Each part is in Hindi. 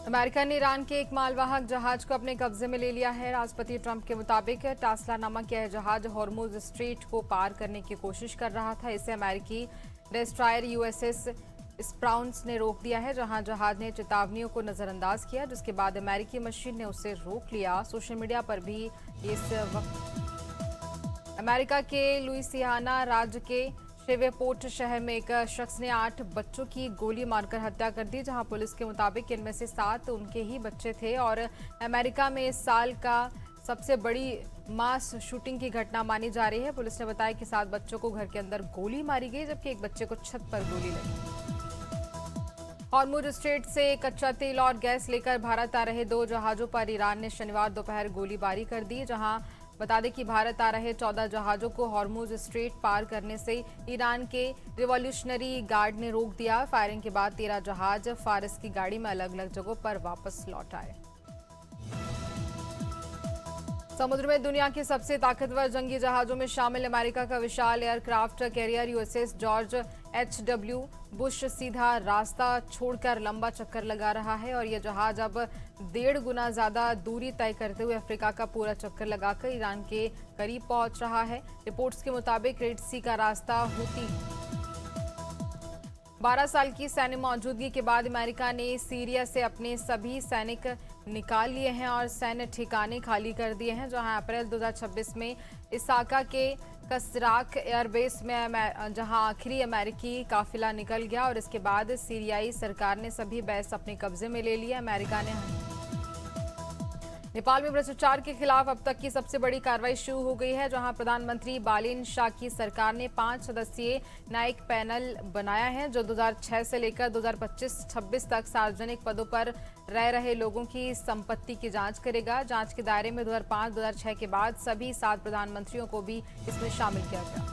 अमेरिका ने ईरान के एक मालवाहक जहाज को अपने कब्जे में ले लिया है। राष्ट्रपति ट्रंप के मुताबिक टासला नामक यह जहाज हॉर्मुज स्ट्रेट को पार करने की कोशिश कर रहा था। इसे अमेरिकी डेस्ट्रॉयर यूएसएस स्प्राउंस ने रोक दिया है, जहां जहाज ने चेतावनियों को नजरअंदाज किया, जिसके बाद अमेरिकी मशीन ने उसे रोक लिया। सोशल मीडिया पर भी इस वक्त अमेरिका के लुइसियाना राज्य के शेवेपोर्ट शहर में एक शख्स ने 8 बच्चों की गोली मारकर हत्या कर दी, जहां पुलिस के मुताबिक इनमें से 7 उनके ही बच्चे थे। और अमेरिका में इस साल का सबसे बड़ी मास शूटिंग की घटना मानी जा रही है। पुलिस ने बताया कि 7 बच्चों को घर के अंदर गोली मारी गई, जबकि एक बच्चे को छत पर गोली लगी। हॉर्मुज स्ट्रेट से कच्चा तेल और गैस लेकर भारत आ रहे 2 जहाजों पर ईरान ने शनिवार दोपहर गोलीबारी कर दी। जहां बता दें कि भारत आ रहे 14 जहाजों को हॉर्मुज स्ट्रेट पार करने से ईरान के रिवॉल्यूशनरी गार्ड ने रोक दिया। फायरिंग के बाद 13 जहाज फारस की गाड़ी में अलग अलग जगहों पर वापस लौट आए। समुद्र में दुनिया के सबसे ताकतवर जंगी जहाजों में शामिल अमेरिका का विशाल aircraft carrier USS George HW Bush सीधा रास्ता छोड़कर लंबा चक्कर लगा रहा है और यह जहाज अब 1.5 गुना ज्यादा दूरी तय करते हुए अफ्रीका का पूरा चक्कर लगाकर ईरान के करीब पहुंच रहा है। रिपोर्ट्स के मुताबिक रेड सी का रास्ता हूती 12 साल की सैन्य मौजूदगी के बाद अमेरिका ने सीरिया से अपने सभी सैनिक निकाल लिए हैं और सैन्य ठिकाने खाली कर दिए हैं, जहां अप्रैल 2026 में इसाका के कसराक एयरबेस में जहां आखिरी अमेरिकी काफिला निकल गया और इसके बाद सीरियाई सरकार ने सभी बेस अपने कब्जे में ले लिया। अमेरिका ने नेपाल में भ्रष्टाचार के खिलाफ अब तक की सबसे बड़ी कार्रवाई शुरू हो गई है, जहां प्रधानमंत्री बालिन शाह की सरकार ने 5 सदस्यीय न्यायिक पैनल बनाया है, जो 2006 से लेकर 2025-26 तक सार्वजनिक पदों पर रह रहे लोगों की संपत्ति की जांच करेगा। जांच के दायरे में 2005-2006 के बाद सभी 7 प्रधानमंत्रियों को भी इसमें शामिल किया गया।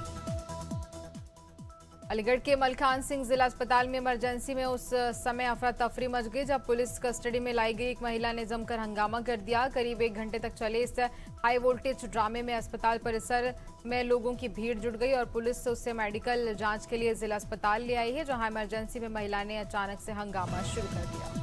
अलीगढ़ के मलखान सिंह जिला अस्पताल में इमरजेंसी में उस समय अफरा तफरी मच गई जब पुलिस कस्टडी में लाई गई एक महिला ने जमकर हंगामा कर दिया। करीब 1 घंटे तक चले इस हाई वोल्टेज ड्रामे में अस्पताल परिसर में लोगों की भीड़ जुट गई और पुलिस उससे मेडिकल जांच के लिए जिला अस्पताल ले आई है, जहां इमरजेंसी में महिला ने अचानक से हंगामा शुरू कर दिया।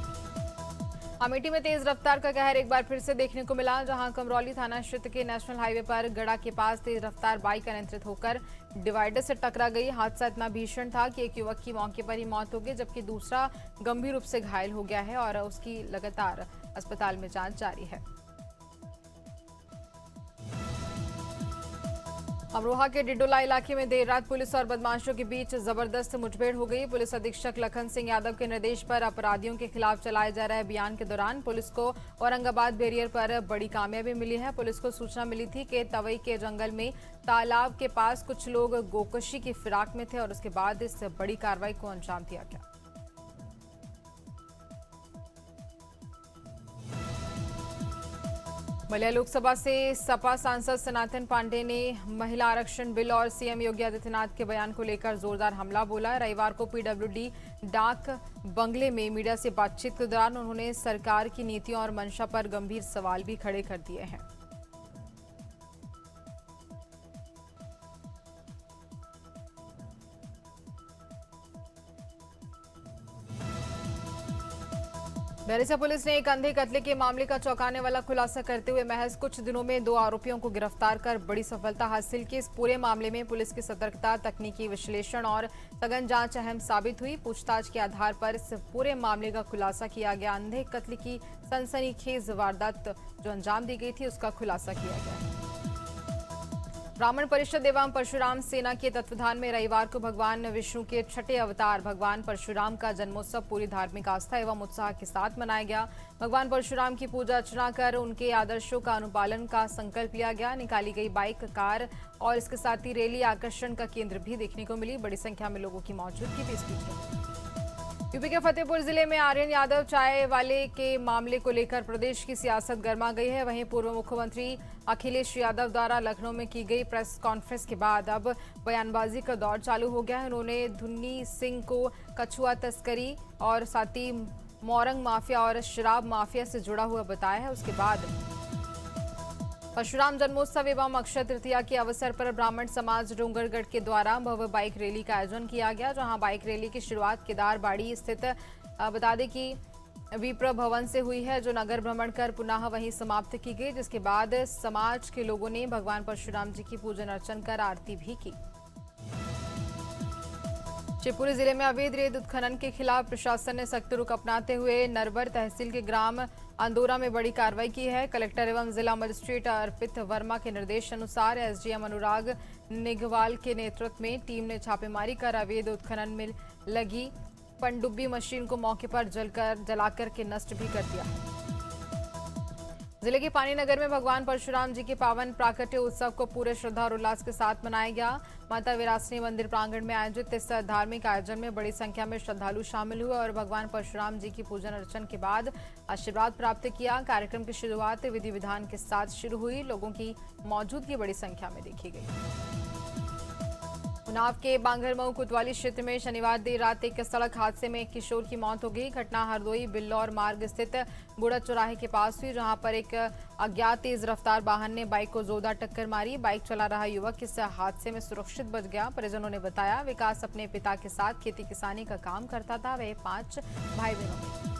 अमेठी में तेज रफ्तार का कहर एक बार फिर से देखने को मिला, जहां कमरौली थाना क्षेत्र के नेशनल हाईवे पर गड़ा के पास तेज रफ्तार बाइक अनियंत्रित होकर डिवाइडर से टकरा गई। हादसा इतना भीषण था कि एक युवक की मौके पर ही मौत हो गई, जबकि दूसरा गंभीर रूप से घायल हो गया है और उसकी लगातार अस्पताल में जांच जारी है। अमरोहा के डिडोला इलाके में देर रात पुलिस और बदमाशों के बीच जबरदस्त मुठभेड़ हो गई। पुलिस अधीक्षक लखन सिंह यादव के निर्देश पर अपराधियों के खिलाफ चलाए जा रहे अभियान के दौरान पुलिस को औरंगाबाद बैरियर पर बड़ी कामयाबी मिली है। पुलिस को सूचना मिली थी कि तवई के जंगल में तालाब के पास कुछ लोग गोकशी की फिराक में थे और उसके बाद इस बड़ी कार्रवाई को अंजाम दिया गया। बलिया लोकसभा से सपा सांसद सनातन पांडे ने महिला आरक्षण बिल और सीएम योगी आदित्यनाथ के बयान को लेकर जोरदार हमला बोला। रविवार को पीडब्ल्यूडी डाक बंगले में मीडिया से बातचीत के दौरान उन्होंने सरकार की नीतियों और मंशा पर गंभीर सवाल भी खड़े कर दिए हैं। बैरिसा पुलिस ने एक अंधे कत्ले के मामले का चौंकाने वाला खुलासा करते हुए महज कुछ दिनों में 2 आरोपियों को गिरफ्तार कर बड़ी सफलता हासिल की। इस पूरे मामले में पुलिस की सतर्कता, तकनीकी विश्लेषण और सघन जांच अहम साबित हुई। पूछताछ के आधार पर इस पूरे मामले का खुलासा किया गया। अंधे कत्ल की सनसनीखेज वारदात जो अंजाम दी गई थी, उसका खुलासा किया गया। ब्राह्मण परिषद एवं परशुराम सेना के तत्वाधान में रविवार को भगवान विष्णु के 6ठे अवतार भगवान परशुराम का जन्मोत्सव पूरी धार्मिक आस्था एवं उत्साह के साथ मनाया गया। भगवान परशुराम की पूजा अर्चना कर उनके आदर्शों का अनुपालन का संकल्प लिया गया। निकाली गई बाइक, कार और इसके साथ ही रैली आकर्षण का केंद्र भी देखने को मिली। बड़ी संख्या में लोगों की मौजूदगी भी इस बीच रही। यूपी के फतेहपुर जिले में आर्यन यादव चाय वाले के मामले को लेकर प्रदेश की सियासत गर्मा गई है। वहीं पूर्व मुख्यमंत्री अखिलेश यादव द्वारा लखनऊ में की गई प्रेस कॉन्फ्रेंस के बाद अब बयानबाजी का दौर चालू हो गया है। उन्होंने धुन्नी सिंह को कछुआ तस्करी और साथ ही मोरंग माफिया और शराब माफिया से जुड़ा हुआ बताया है। उसके बाद परशुराम जन्मोत्सव एवं अक्षय तृतीया के अवसर पर ब्राह्मण समाज डोंगरगढ़ के द्वारा भव्य बाइक रैली का आयोजन किया गया, जहां बाइक रैली की शुरुआत केदारबाड़ी स्थित बता दें कि विप्र भवन से हुई है, जो नगर भ्रमण कर पुनः वहीं समाप्त की गई, जिसके बाद समाज के लोगों ने भगवान परशुराम जी की पूजन अर्चन कर आरती भी की। शिवपुरी जिले में अवैध रेत उत्खनन के खिलाफ प्रशासन ने सख्त रुख अपनाते हुए नरवर तहसील के ग्राम अंदोरा में बड़ी कार्रवाई की है। कलेक्टर एवं जिला मजिस्ट्रेट अर्पित वर्मा के निर्देश अनुसार एसडीएम अनुराग निघवाल के नेतृत्व में टीम ने छापेमारी कर अवैध उत्खनन में लगी पनडुब्बी मशीन को मौके पर जलाकर के नष्ट भी कर दिया। जिले के पानीनगर में भगवान परशुराम जी के पावन प्राकट्य उत्सव को पूरे श्रद्धा और उल्लास के साथ मनाया गया। माता विरासनी मंदिर प्रांगण में आयोजित इस धार्मिक आयोजन में बड़ी संख्या में श्रद्धालु शामिल हुए और भगवान परशुराम जी की पूजन अर्चन के बाद आशीर्वाद प्राप्त किया। कार्यक्रम की शुरुआत विधि विधान के साथ शुरू हुई। लोगों की मौजूदगी बड़ी संख्या में देखी गई। उन्नाव के बांगरमऊ कोतवाली क्षेत्र में शनिवार देर रात एक सड़क हादसे में एक किशोर की मौत हो गई। घटना हरदोई बिल्लौर मार्ग स्थित बुढ़ा चौराहे के पास हुई, जहां पर एक अज्ञात तेज रफ्तार वाहन ने बाइक को जोरदार टक्कर मारी। बाइक चला रहा युवक इस हादसे में सुरक्षित बच गया। परिजनों ने बताया, विकास अपने पिता के साथ खेती किसानी का काम करता था। वे 5 भाई बहनों में।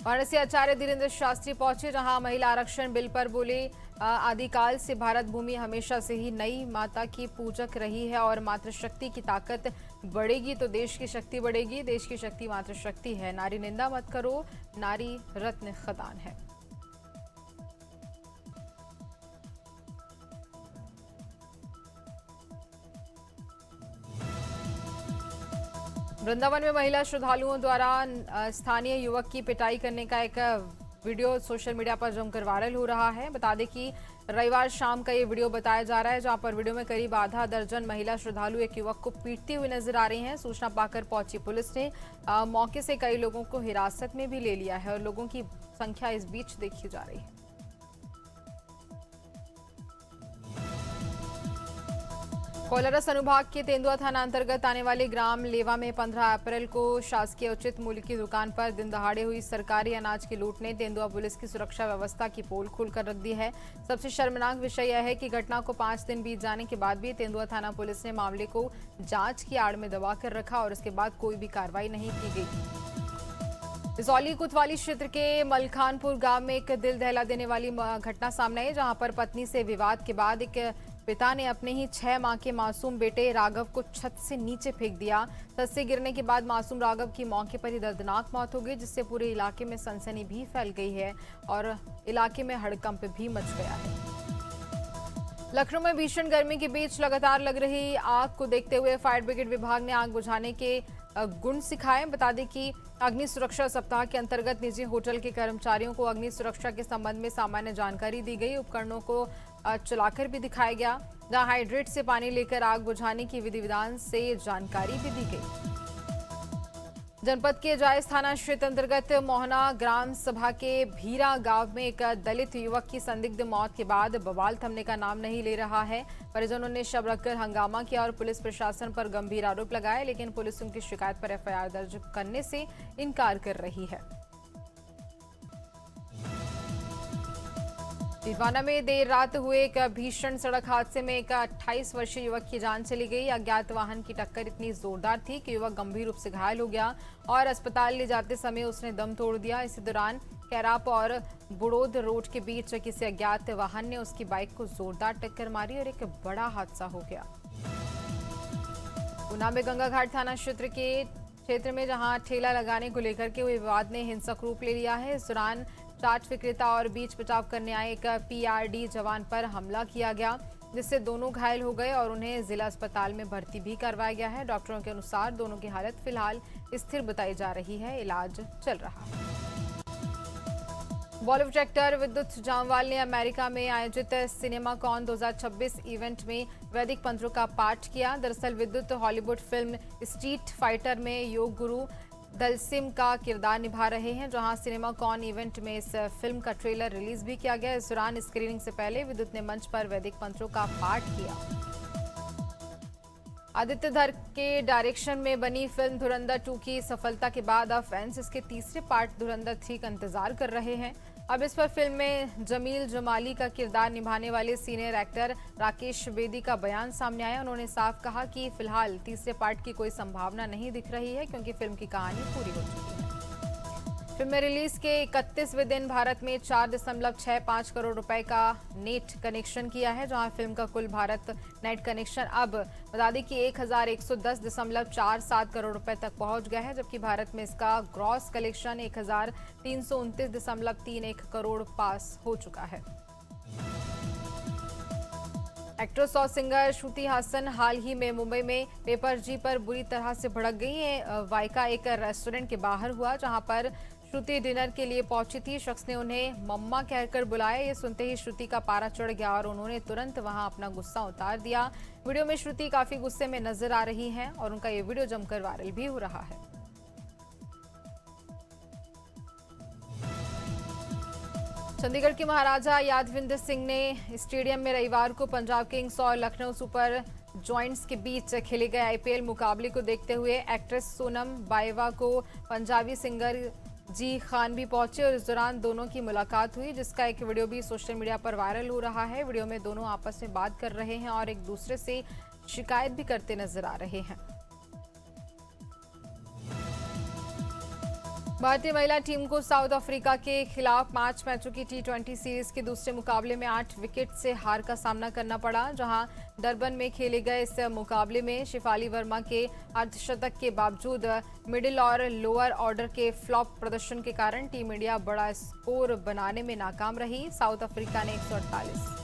वाराणसी आचार्य धीरेन्द्र शास्त्री पहुंचे, जहां महिला आरक्षण बिल पर बोले, आदिकाल से भारत भूमि हमेशा से ही नई माता की पूजक रही है और मातृशक्ति की ताकत बढ़ेगी तो देश की शक्ति बढ़ेगी। देश की शक्ति मातृशक्ति है। नारी निंदा मत करो, नारी रत्न खदान है। वृंदावन में महिला श्रद्धालुओं द्वारा स्थानीय युवक की पिटाई करने का एक वीडियो सोशल मीडिया पर जमकर वायरल हो रहा है। बता दें कि रविवार शाम का ये वीडियो बताया जा रहा है, जहां पर वीडियो में करीब आधा दर्जन महिला श्रद्धालु एक युवक को पीटती हुई नजर आ रही हैं। सूचना पाकर पहुंची पुलिस ने मौके से कई लोगों को हिरासत में भी ले लिया है और लोगों की संख्या इस बीच देखी जा रही है। कोलारस अनुभाग के तेंदुआ थाना अंतर्गत आने वाले ग्राम लेवा में 15 अप्रैल को शासकीय उचित मूल्य की दुकान पर दिन दहाड़े हुई सरकारी अनाज की लूट ने तेंदुआ पुलिस की सुरक्षा व्यवस्था की पोल खोलकर रख दी है। सबसे शर्मनाक विषय यह है कि घटना को 5 दिन बीत जाने के बाद भी तेंदुआ थाना पुलिस ने मामले को जांच की आड़ में दबा कर रखा और इसके बाद कोई भी कार्रवाई नहीं की गई। रिसौली कोतवाली क्षेत्र के मलखानपुर गांव में एक दिल दहला देने वाली घटना सामने आई, जहां पर पत्नी से विवाद के बाद एक पिता ने अपने ही 6 माह के मासूम बेटे राघव को छत से नीचे फेंक दिया। छत से गिरने के बाद मासूम राघव की मौके पर ही दर्दनाक मौत हो गई, जिससे पूरे इलाके में सनसनी भी फैल गई है और इलाके में हड़कंप भी मच गया है। लखनऊ में भीषण गर्मी के बीच लगातार लग रही आग को देखते हुए फायर ब्रिगेड विभाग ने आग बुझाने के गुण सिखाए। बता दें कि अग्नि सुरक्षा सप्ताह के अंतर्गत निजी होटल के कर्मचारियों को अग्नि सुरक्षा के संबंध में सामान्य जानकारी दी गई। उपकरणों को चलाकर भी दिखाया गया, जहां हाइड्रेट से पानी लेकर आग बुझाने की विधि विधान से जानकारी भी दी गई। जनपद के जायज थाना क्षेत्र अंतर्गत मोहना ग्राम सभा के भीरा गांव में एक दलित युवक की संदिग्ध मौत के बाद बवाल थमने का नाम नहीं ले रहा है। परिजनों ने शव रखकर हंगामा किया और पुलिस प्रशासन पर गंभीर आरोप लगाए, लेकिन पुलिस उनकी शिकायत पर एफआईआर दर्ज करने से इनकार कर रही है। टिटवाना में देर रात हुए एक भीषण सड़क हादसे में एक 28 वर्षीय युवक की जान चली गई। अज्ञात वाहन की टक्कर इतनी जोरदार थी कि युवक गंभीर रूप से घायल हो गया और अस्पताल ले जाते समय उसने दम तोड़ दिया। इसी दौरान कैराप और बुड़ोद रोड के बीच किसी अज्ञात वाहन ने उसकी बाइक को जोरदार टक्कर मारी और एक बड़ा हादसा हो गया। ऊना में गंगा घाट थाना क्षेत्र में जहां ठेला लगाने को लेकर के हुए विवाद ने हिंसक रूप ले लिया है। इस दौरान चाट विक्रेता और बीच बचाव करने आए एक पीआरडी जवान पर हमला किया गया, जिससे दोनों घायल हो गए और उन्हें जिला अस्पताल में भर्ती भी करवाया गया है। डॉक्टरों के अनुसार दोनों की हालत फिलहाल स्थिर बताई जा रही है, इलाज चल रहा है। बॉलीवुड एक्टर विद्युत जामवाल ने अमेरिका में आयोजित सिनेमाकॉन 2026 इवेंट में वैदिक मंत्रों का पाठ किया। दरअसल विद्युत हॉलीवुड फिल्म स्ट्रीट फाइटर में योग गुरु दलसिम का किरदार निभा रहे हैं, जहां सिनेमाकॉन इवेंट में इस फिल्म का ट्रेलर रिलीज भी किया गया। इस दौरान स्क्रीनिंग से पहले विद्युत ने मंच पर वैदिक मंत्रों का पाठ किया। आदित्य धर के डायरेक्शन में बनी फिल्म धुरंधर 2 की सफलता के बाद अब फैंस इसके तीसरे पार्ट धुरंधर 3 का इंतजार कर रहे हैं। अब इस पर फिल्म में जमील जमाली का किरदार निभाने वाले सीनियर एक्टर राकेश बेदी का बयान सामने आया। उन्होंने साफ कहा कि फिलहाल तीसरे पार्ट की कोई संभावना नहीं दिख रही है, क्योंकि फिल्म की कहानी पूरी हो चुकी है। फिल्म रिलीज के 31वें दिन भारत में 4.65 करोड़ रुपए का नेट कनेक्शन किया है, जहां फिल्म का कुल भारत नेट कनेक्शन अब बता दें कि 1110.47 करोड़ रुपए तक पहुंच गया है, जबकि भारत में इसका ग्रॉस कलेक्शन 1329.31 करोड़ पास हो चुका है। एक्ट्रेस और सिंगर श्रुति हासन हाल ही में मुंबई में पेपर जी पर बुरी तरह से भड़क गई है। वाइका एक रेस्टोरेंट के बाहर हुआ, जहां पर श्रुति डिनर के लिए पहुंची थी। शख्स ने उन्हें मम्मा कहकर बुलाया। ये सुनते ही श्रुति का पारा चढ़ गया और उन्होंने तुरंत वहां अपना गुस्सा उतार दिया। वीडियो में श्रुति काफी गुस्से में नजर आ रही हैं और उनका ये वीडियो जमकर वायरल भी हो रहा है। चंडीगढ़ के महाराजा यादविंदर सिंह ने स्टेडियम में रविवार को पंजाब किंग्स और लखनऊ सुपर जॉइंट्स के बीच खेले गए आईपीएल मुकाबले को देखते हुए एक्ट्रेस सोनम बाजवा को पंजाबी सिंगर जी खान भी पहुंचे और इस दौरान दोनों की मुलाकात हुई, जिसका एक वीडियो भी सोशल मीडिया पर वायरल हो रहा है। वीडियो में दोनों आपस में बात कर रहे हैं और एक दूसरे से शिकायत भी करते नजर आ रहे हैं। भारतीय महिला टीम को साउथ अफ्रीका के खिलाफ 5 मैचों की टी20 सीरीज के दूसरे मुकाबले में 8 विकेट से हार का सामना करना पड़ा, जहां डरबन में खेले गए इस मुकाबले में शेफाली वर्मा के अर्धशतक के बावजूद मिडिल और लोअर ऑर्डर के फ्लॉप प्रदर्शन के कारण टीम इंडिया बड़ा स्कोर बनाने में नाकाम रही। साउथ अफ्रीका ने 148।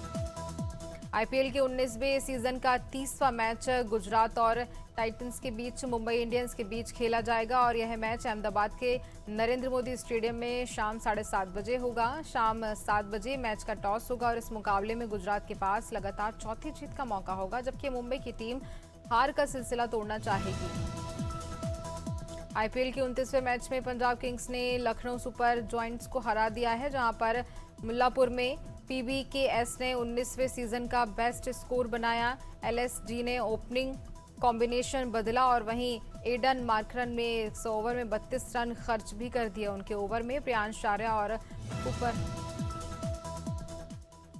आईपीएल के 19वें सीजन का 30वां मैच गुजरात और टाइटंस के बीच मुंबई इंडियंस के बीच खेला जाएगा और यह मैच अहमदाबाद के नरेंद्र मोदी स्टेडियम में शाम 7:30 बजे होगा। शाम 7 बजे मैच का टॉस होगा और इस मुकाबले में गुजरात के पास लगातार चौथी जीत का मौका होगा, जबकि मुंबई की टीम हार का सिलसिला तोड़ना चाहेगी। आईपीएल के 29वें मैच में पंजाब किंग्स ने लखनऊ सुपर जॉइंट्स को हरा दिया है, जहां पर मुल्लापुर में पीबीकेएस ने 19वें सीजन का बेस्ट स्कोर बनाया। एलएसडी ने ओपनिंग कॉम्बिनेशन बदला और वहीं एडन मार्करन में 100 ओवर में 32 रन खर्च भी कर दिए। उनके ओवर में प्रियांश आर्या और ऊपर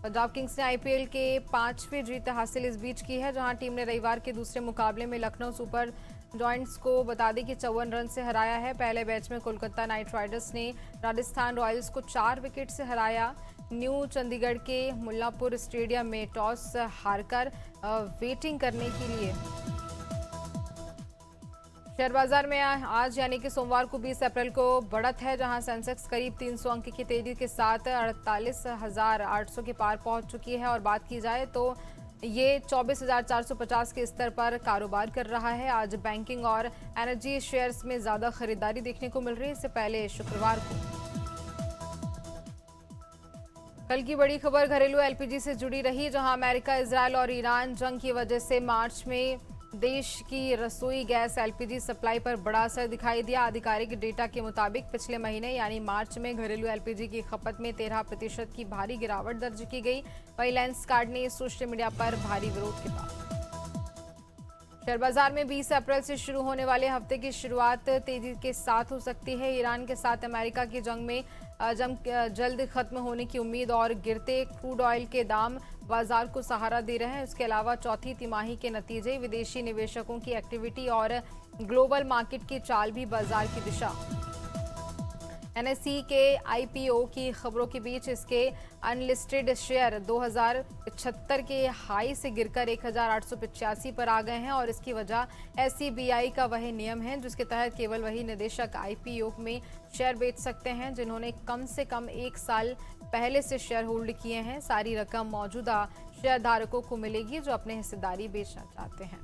पंजाब किंग्स ने आईपीएल के 5वीं जीत हासिल इस बीच की है, जहां टीम ने रविवार के दूसरे मुकाबले में लखनऊ सुपर जॉइंट्स को बता दें कि 54 रन से हराया है। पहले मैच में कोलकाता नाइट राइडर्स ने राजस्थान रॉयल्स को 4 विकेट से हराया। न्यू चंडीगढ़ के मुल्लापुर स्टेडियम में टॉस हारकर वेटिंग करने के लिए शेयर बाजार में आज यानी कि सोमवार को 20 अप्रैल को बढ़त है, जहां सेंसेक्स करीब 300 अंक की तेजी के साथ 48,800 के पार पहुंच चुकी है और बात की जाए तो ये 24,450 के स्तर पर कारोबार कर रहा है। आज बैंकिंग और एनर्जी शेयर्स में ज्यादा खरीदारी देखने को मिल रही है। इससे पहले शुक्रवार को कल की बड़ी खबर घरेलू एलपीजी से जुड़ी रही, जहां अमेरिका, इजरायल और ईरान जंग की वजह से मार्च में देश की रसोई गैस एलपीजी सप्लाई पर बड़ा असर दिखाई दिया। आधिकारिक डेटा के मुताबिक पिछले महीने यानी मार्च में घरेलू एलपीजी की खपत में 13% की भारी गिरावट दर्ज की गई। वहीं लेंसकार्ट ने सोशल मीडिया पर भारी विरोध के बाद शेयर बाजार में 20 अप्रैल से शुरू होने वाले हफ्ते की शुरुआत तेजी के साथ हो सकती है। ईरान के साथ अमेरिका की जंग में जल्द खत्म होने की उम्मीद और गिरते क्रूड ऑयल के दाम बाजार को सहारा दे रहे हैं। इसके अलावा चौथी तिमाही के नतीजे, विदेशी निवेशकों की एक्टिविटी और ग्लोबल मार्केट की चाल भी बाजार की दिशा। एनएसई के आईपीओ की खबरों के बीच इसके अनलिस्टेड शेयर 2075 के हाई से गिरकर 1885 पर आ गए हैं और इसकी वजह एसईबीआई का वह नियम है जिसके तहत केवल वही निदेशक आईपीओ में शेयर बेच सकते हैं जिन्होंने कम से कम 1 साल पहले से शेयर होल्ड किए हैं। सारी रकम मौजूदा शेयर धारकों को मिलेगी जो अपने हिस्सेदारी बेचना चाहते हैं।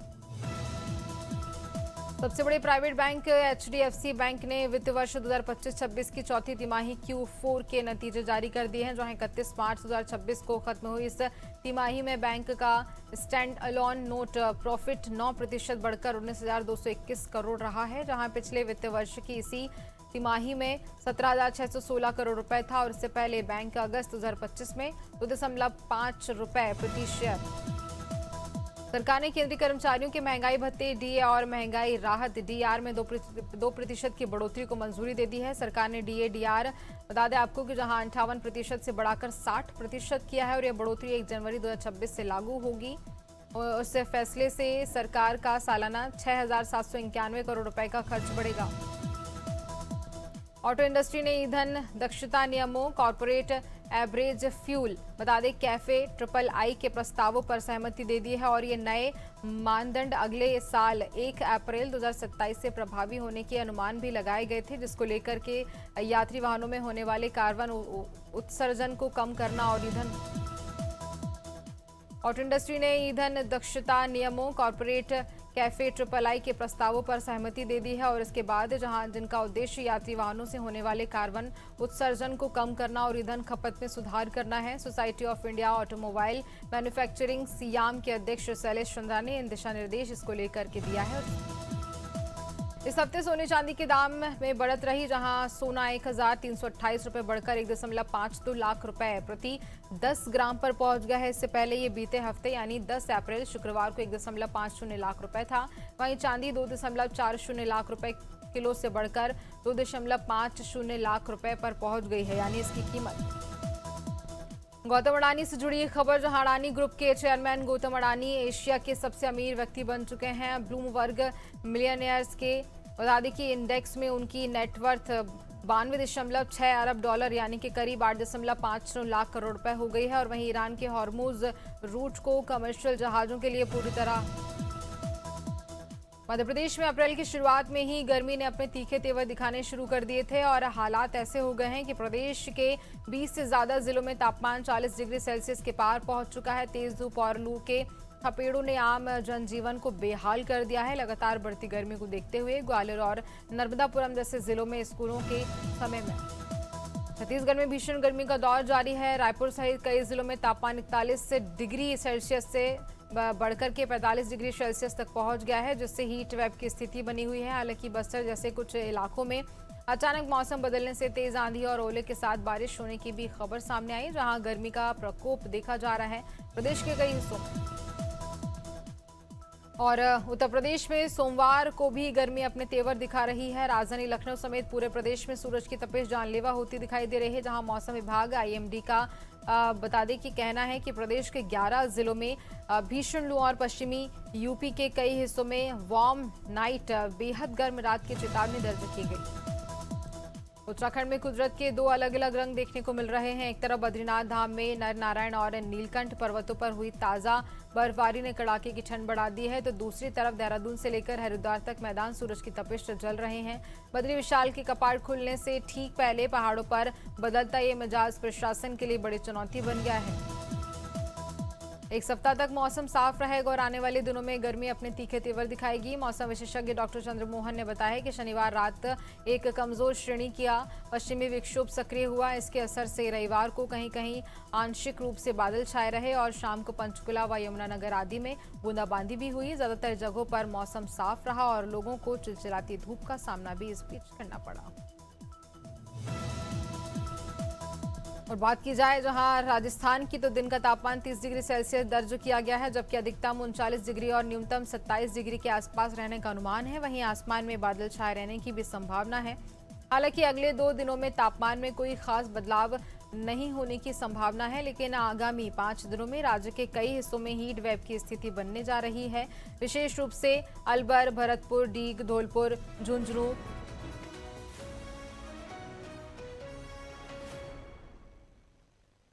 सबसे बड़े प्राइवेट बैंक एचडीएफसी बैंक ने वित्त वर्ष 2025-26 की चौथी तिमाही Q4 के नतीजे जारी कर दिए हैं, जहां 31 मार्च 2026 को खत्म हुई इस तिमाही में बैंक का स्टैंड अलोन नोट प्रॉफिट 9% बढ़कर 19,221 करोड़ रहा है, जहां पिछले वित्त वर्ष की इसी तिमाही में 17,616 करोड़ रुपए था और इससे पहले बैंक अगस्त 2025 में 2.5 रुपए प्रति शेयर। सरकार ने केंद्रीय कर्मचारियों के महंगाई भत्ते डीए और महंगाई राहत डीआर में 2% की बढ़ोतरी को मंजूरी दे दी है। सरकार ने डीए डीआर बता दें आपको कि जहां 58% से बढ़ाकर 60% किया है और यह बढ़ोतरी 1 जनवरी 2026 से लागू होगी। उस फैसले से सरकार का सालाना 6,791 करोड़ रुपए का खर्च बढ़ेगा। ऑटो इंडस्ट्री ने ईंधन दक्षता नियमों, कॉर्पोरेट एवरेज फ्यूल, बता दें कैफे आई के प्रस्तावों पर सहमति दे दी है और ये नए मानदंड अगले साल 1 अप्रैल 2027 से प्रभावी होने के अनुमान भी लगाए गए थे, जिसको लेकर के यात्री वाहनों में होने वाले कार्बन उत्सर्जन को कम करना और ईंधन। ऑटो इंडस्ट्री ने ईंधन दक्षता नियमों, कॉर्पोरेट कैफे आई के प्रस्तावों पर सहमति दे दी है और इसके बाद जिनका उद्देश्य यात्री वाहनों से होने वाले कार्बन उत्सर्जन को कम करना और ईंधन खपत में सुधार करना है। Society of India automobile manufacturing SIAM के अध्यक्ष शैलेश चंद्रा ने इन दिशा निर्देश इसको लेकर के दिया है। इस हफ्ते सोने चांदी के दाम में बढ़त रही, जहां सोना 1328 रुपए बढ़कर 1.52 लाख रुपए प्रति 10 ग्राम पर पहुंच गया है। इससे पहले ये बीते हफ्ते यानी 10 अप्रैल शुक्रवार को 1.50 लाख रुपए था। वहीं चांदी 2.40 लाख रुपए किलो से बढ़कर 2.50 लाख रुपए पर पहुंच गई है, यानी इसकी कीमत। गौतम अडानी से जुड़ी खबर, जहां अडानी ग्रुप के चेयरमैन गौतम अडानी एशिया के सबसे अमीर व्यक्ति बन चुके हैं। ब्लूमबर्ग मिलियनियर्स के बता दें कि इंडेक्स में उनकी नेटवर्थ 92.6 अरब डॉलर यानी कि करीब 8.59 लाख करोड़ रुपए हो गई है। और वहीं ईरान के हॉर्मुज रूट को कमर्शियल जहाजों के लिए पूरी तरह। मध्य प्रदेश में अप्रैल की शुरुआत में ही गर्मी ने अपने तीखे तेवर दिखाने शुरू कर दिए थे और हालात ऐसे हो गए हैं कि प्रदेश के 20 से ज्यादा जिलों में तापमान 40 डिग्री सेल्सियस के पार पहुंच चुका है। तेज धूप और लू के थपेड़ों ने आम जनजीवन को बेहाल कर दिया है। लगातार बढ़ती गर्मी को देखते हुए ग्वालियर और नर्मदापुरम जैसे जिलों में स्कूलों के समय में। छत्तीसगढ़ में भीषण गर्मी का दौर जारी है। रायपुर सहित कई जिलों में तापमान 41 डिग्री सेल्सियस से बढ़कर के 45 डिग्री सेल्सियस तक पहुंच गया है, जिससे हीट वेव की स्थिति बनी हुई है। हालांकि बस्तर जैसे कुछ इलाकों में अचानक मौसम बदलने से तेज आंधी और ओले के साथ बारिश होने की भी खबर सामने आई, जहां गर्मी का प्रकोप देखा जा रहा है प्रदेश के कई हिस्सों में। और उत्तर प्रदेश में सोमवार को भी गर्मी अपने तेवर दिखा रही है। राजधानी लखनऊ समेत पूरे प्रदेश में सूरज की तपिश जानलेवा होती दिखाई दे रही है, जहां मौसम विभाग आईएमडी का बता दें कि कहना है कि प्रदेश के 11 जिलों में भीषण लू और पश्चिमी यूपी के कई हिस्सों में वार्म नाइट बेहद गर्म रात की चेतावनी दर्ज की गई। उत्तराखंड में कुदरत के दो अलग अलग रंग देखने को मिल रहे हैं। एक तरफ बद्रीनाथ धाम में नर नारायण और नीलकंठ पर्वतों पर हुई ताजा बर्फबारी ने कड़ाके की ठंड बढ़ा दी है, तो दूसरी तरफ देहरादून से लेकर हरिद्वार तक मैदान सूरज की तपिश जल रहे हैं। बद्री विशाल के कपाट खुलने से ठीक पहले पहाड़ों पर बदलता ये मिजाज प्रशासन के लिए बड़ी चुनौती बन गया है। एक सप्ताह तक मौसम साफ रहेगा और आने वाले दिनों में गर्मी अपने तीखे तेवर दिखाएगी। मौसम विशेषज्ञ डॉक्टर चंद्रमोहन ने बताया कि शनिवार रात एक कमजोर श्रेणी का पश्चिमी विक्षोभ सक्रिय हुआ। इसके असर से रविवार को कहीं कहीं आंशिक रूप से बादल छाए रहे और शाम को पंचकुला व यमुनानगर आदि में बूंदाबांदी भी हुई। ज्यादातर जगहों पर मौसम साफ रहा और लोगों को चिलचिलाती धूप का सामना भी इस बीच करना पड़ा। और बात की जाए जहां राजस्थान की, तो दिन का तापमान 30 डिग्री सेल्सियस दर्ज किया गया है, जबकि अधिकतम 39 डिग्री और न्यूनतम 27 डिग्री के आसपास रहने का अनुमान है। वहीं आसमान में बादल छाए रहने की भी संभावना है। हालांकि अगले 2 दिनों में तापमान में कोई खास बदलाव नहीं होने की संभावना है, लेकिन आगामी 5 दिनों में राज्य के कई हिस्सों में हीट वेव की स्थिति बनने जा रही है। विशेष रूप से अलवर, भरतपुर, डीग, धौलपुर, झुंझुनू,